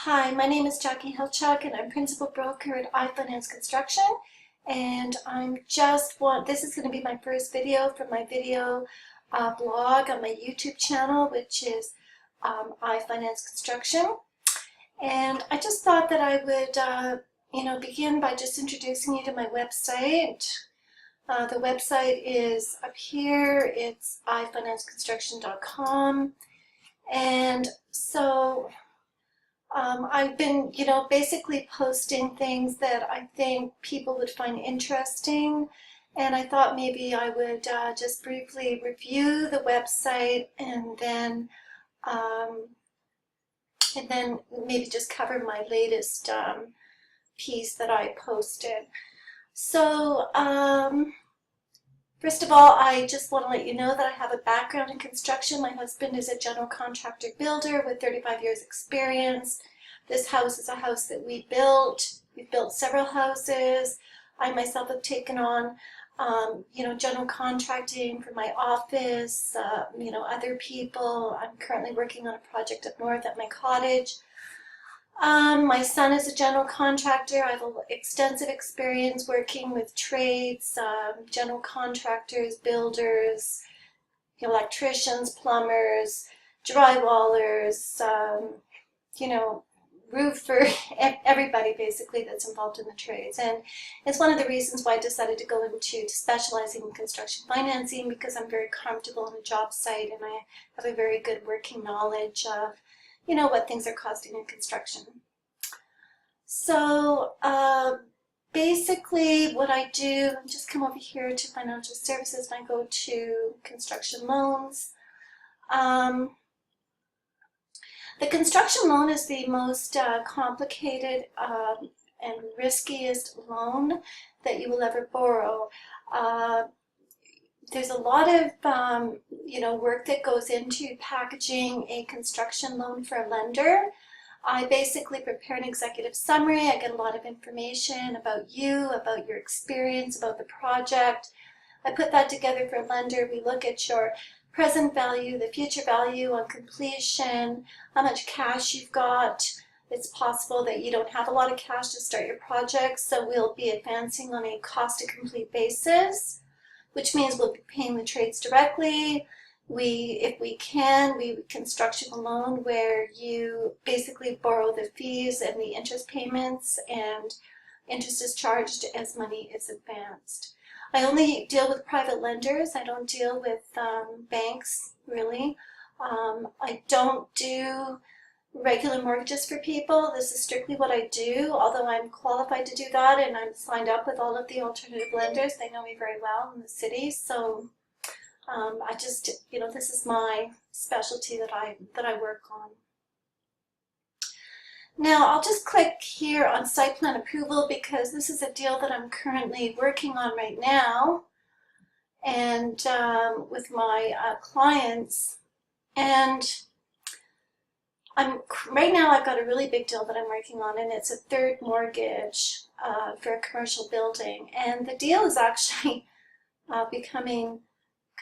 Hi, my name is Jackie Hilchuk and I'm principal broker at Infill Construction, and this is going to be my first video from my video blog on my YouTube channel, which is Infill Construction. And I just thought that I would begin by just introducing you to my website. The website is up here. It's ifinansconstruction.com, and so I've been, basically posting things that I think people would find interesting, and I thought maybe I would just briefly review the website and then maybe just cover my latest piece that I posted. So first of all, I just want to let you know that I have a background in construction. My husband is a general contractor builder with 35 years experience. This house is a house that we built. We've built several houses. I myself have taken on, general contracting for my office, other people. I'm currently working on a project up north at my cottage. My son is a general contractor. I have extensive experience working with trades, general contractors, builders, electricians, plumbers, drywallers, roofer, everybody basically that's involved in the trades. And it's one of the reasons why I decided to go into specializing in construction financing, because I'm very comfortable on a job site and I have a very good working knowledge of what things are costing in construction. So basically what I do, just come over here to financial services and I go to construction loans. The construction loan is the most complicated and riskiest loan that you will ever borrow. There's a lot of work that goes into packaging a construction loan for a lender. I basically prepare an executive summary. I get a lot of information about you, about your experience, about the project. I put that together for a lender. We look at your present value, the future value on completion, how much cash you've got. It's possible that you don't have a lot of cash to start your project, so we'll be advancing on a cost to complete basis, which means we'll be paying the trades directly. If we can, we can structure the loan where you basically borrow the fees and the interest payments, and interest is charged as money is advanced. I only deal with private lenders. I don't deal with banks, really. I don't do regular mortgages for people. This is strictly what I do, although I'm qualified to do that and I'm signed up with all of the alternative lenders. They know me very well in the city, so I just, this is my specialty that I work on. Now I'll just click here on site plan approval because this is a deal that I'm currently working on right now and with my clients. And right now I've got a really big deal that I'm working on, and it's a third mortgage for a commercial building. And the deal is actually becoming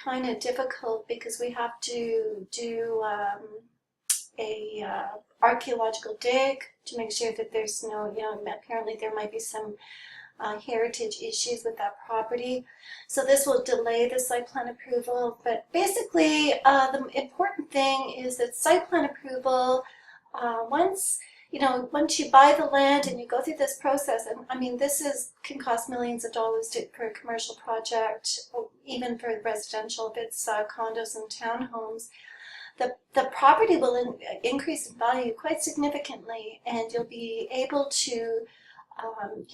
kind of difficult because we have to do a archaeological dig to make sure that there's no, apparently there might be some heritage issues with that property. So this will delay the site plan approval, but basically the important thing is that site plan approval, once you buy the land and you go through this process, and I mean can cost millions of dollars for a commercial project, or even for residential if it's condos and townhomes. The property will increase in value quite significantly, and you'll be able to, and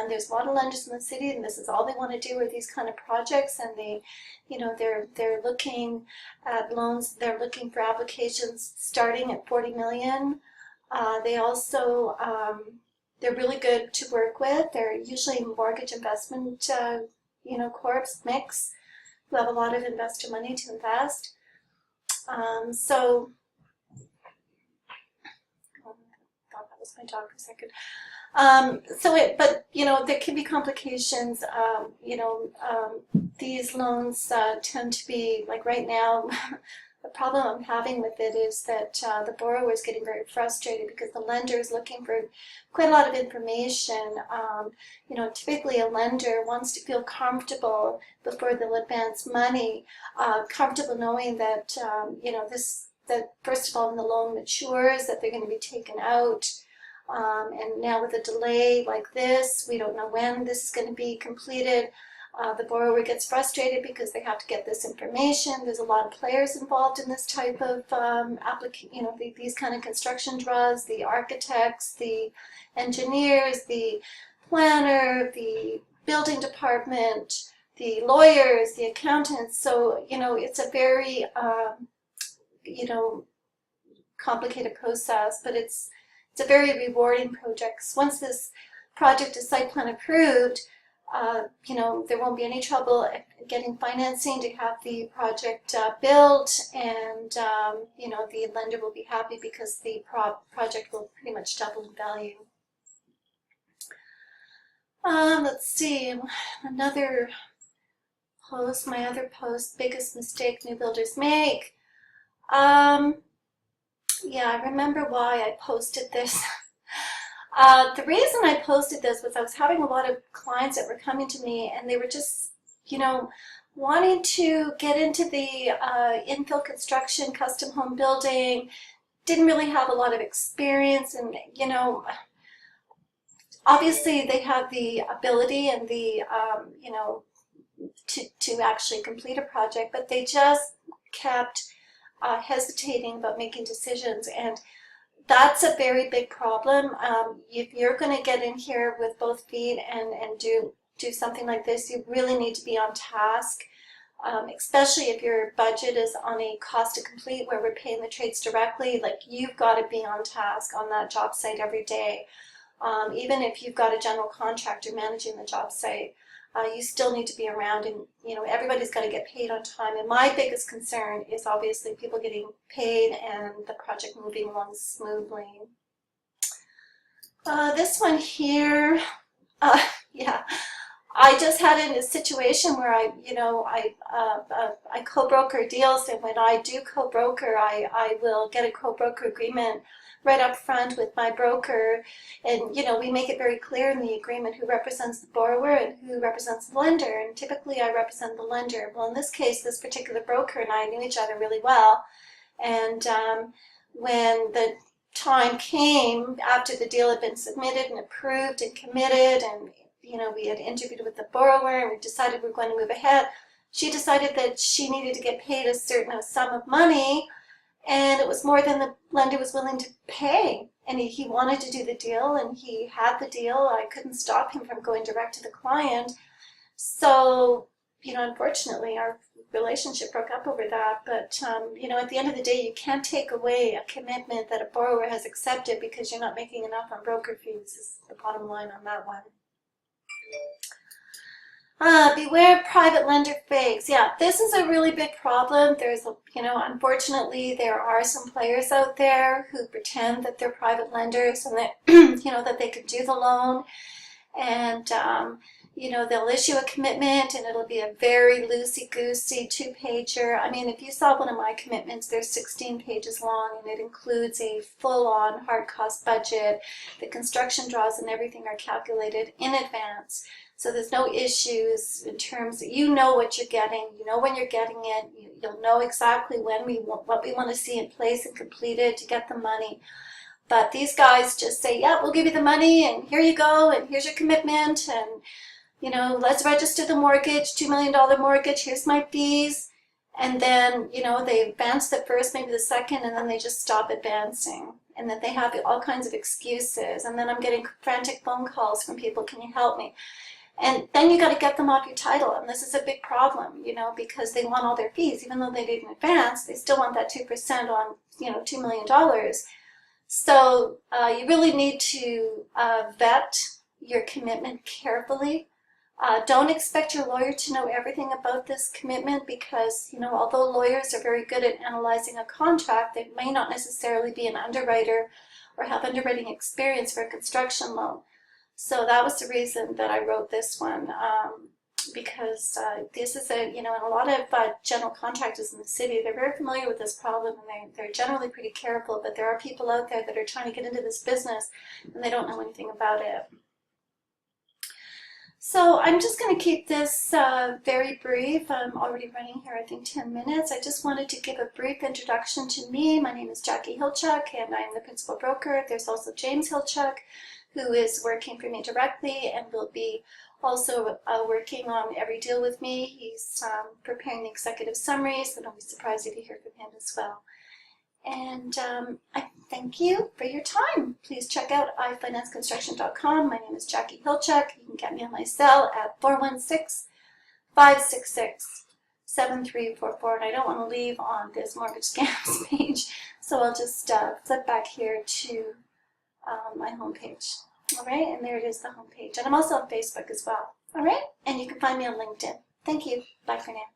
there's a lot of lenders in the city, and this is all they want to do are these kind of projects, and they're looking at loans. They're looking for applications starting at 40 million. They also they're really good to work with. They're usually mortgage investment corps mix who have a lot of investor money to invest. So I thought that was my dog for a second. But there can be complications. These loans tend to be, like right now, the problem I'm having with it is that the borrower is getting very frustrated because the lender is looking for quite a lot of information. You know, typically a lender wants to feel comfortable before they'll advance money, comfortable knowing that, you know, that first of all, when the loan matures, that they're going to be taken out. And now with a delay like this, we don't know when this is going to be completed. The borrower gets frustrated because they have to get this information. There's a lot of players involved in this type of you know, these kind of construction draws: the architects, the engineers, the planner, the building department, the lawyers, the accountants. So, you know, it's a very, you know, complicated process, but it's a very rewarding project. Once this project is site plan approved, you know, there won't be any trouble getting financing to have the project built, and you know, the lender will be happy because the project will pretty much double in value. Let's see, another post, my other post, biggest mistake new builders make. Yeah, I remember why I posted this. The reason I posted this was I was having a lot of clients that were coming to me, and they were just, you know, wanting to get into the infill construction, custom home building, didn't really have a lot of experience, and, you know, obviously they have the ability and the, you know, to actually complete a project, but they just kept hesitating about making decisions, and that's a very big problem. If you're going to get in here with both feet and do something like this, you really need to be on task, especially if your budget is on a cost to complete where we're paying the trades directly. Like, you've got to be on task on that job site every day. Even if you've got a general contractor managing the job site, you still need to be around, and, you know, everybody's got to get paid on time. And my biggest concern is obviously people getting paid and the project moving along smoothly. This one here, yeah, I just had in a situation where I co-broker deals, and when I do co-broker, I will get a co-broker agreement right up front with my broker, and, you know, we make it very clear in the agreement who represents the borrower and who represents the lender, and typically I represent the lender. Well, in this case, this particular broker and I knew each other really well, and when the time came after the deal had been submitted and approved and committed, and, you know, we had interviewed with the borrower and we decided we were going to move ahead, she decided that she needed to get paid a certain sum of money, and it was more than the lender was willing to pay. And he wanted to do the deal, and he had the deal. I couldn't stop him from going direct to the client. So, you know, unfortunately, our relationship broke up over that. But, you know, at the end of the day, you can't take away a commitment that a borrower has accepted because you're not making enough on broker fees, is the bottom line on that one. Beware of private lender fakes. Yeah, this is a really big problem. There's, you know, unfortunately, there are some players out there who pretend that they're private lenders and that, you know, that they could do the loan, and, you know, they'll issue a commitment and it'll be a very loosey-goosey two-pager. I mean, if you saw one of my commitments, they're 16 pages long, and it includes a full-on hard cost budget. The construction draws and everything are calculated in advance. So there's no issues in terms of, you know what you're getting, you know when you're getting it, you'll know exactly when what we want to see in place and completed to get the money. But these guys just say, yeah, we'll give you the money, and here you go, and here's your commitment, and, you know, let's register the mortgage, $2 million mortgage, here's my fees. And then, you know, they advance the first, maybe the second, and then they just stop advancing. And then they have all kinds of excuses. And then I'm getting frantic phone calls from people, can you help me? And then you got to get them off your title, and this is a big problem, you know, because they want all their fees. Even though they didn't advance, they still want that 2% on, you know, $2 million. So you really need to vet your commitment carefully. Don't expect your lawyer to know everything about this commitment because, you know, although lawyers are very good at analyzing a contract, they may not necessarily be an underwriter or have underwriting experience for a construction loan. So that was the reason that I wrote this one. because this is a, and a lot of general contractors in the city, they're very familiar with this problem, and they're generally pretty careful, but there are people out there that are trying to get into this business and they don't know anything about it. So I'm just going to keep this very brief. I'm already running here, I think, 10 minutes. I just wanted to give a brief introduction to me. My name is Jackie Hilchuk, and I'm the principal broker. There's also James Hilchuk, who is working for me directly and will be also working on every deal with me. He's preparing the executive summaries, and I'll be surprised if you hear from him as well. And I thank you for your time. Please check out iFinanceConstruction.com. My name is Jackie Hilchuk. You can get me on my cell at 416-566-7344. And I don't want to leave on this mortgage scams page, so I'll just flip back here to my homepage. All right, and there it is, the homepage. And I'm also on Facebook as well. All right, and you can find me on LinkedIn. Thank you. Bye for now.